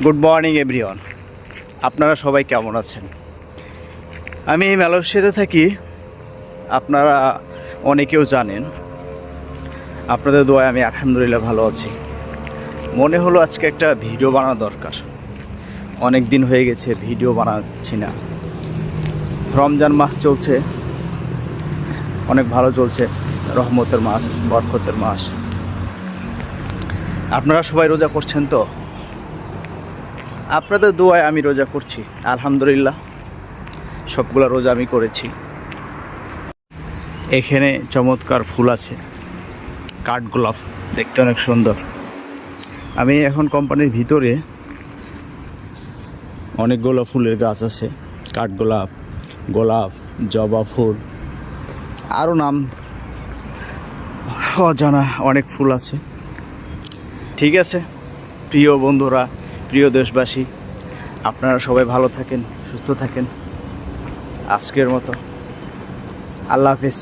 Good morning everyone. আপনারা সবাই কেমন আছেন? আমি মালয়েশিয়াতে থাকি, আপনারা অনেকেও জানেন। আপনাদের দোয়ায় আমি আলহামদুলিল্লাহ ভালো আছি। মনে হলো আজকে একটা ভিডিও বানানো দরকার, অনেক দিন হয়ে গেছে ভিডিও বানাচ্ছি না। রমজান মাস চলছে, অনেক ভালো চলছে, রহমতের মাস, বরকতের মাস। আপনারা সবাই রোজা করছেন তো? আপনাদের দোয়ায় আমি রোজা করছি আলহামদুলিল্লাহ, সবগুলো রোজা আমি করেছি। এখানে চমৎকার ফুল আছে, কাঠগোলাপ, দেখতে অনেক সুন্দর। আমি এখন কোম্পানির ভিতরে, অনেকগুলো ফুলের গাছ আছে, কাঠগোলাপ, গোলাপ, জবা ফুল, আরও নাম অজানা অনেক ফুল আছে। ঠিক আছে প্রিয় বন্ধুরা, প্রিয় দেশবাসী, আপনারা সবাই ভালো থাকেন, সুস্থ থাকেন। আজকের মতো আল্লাহ হাফেজ।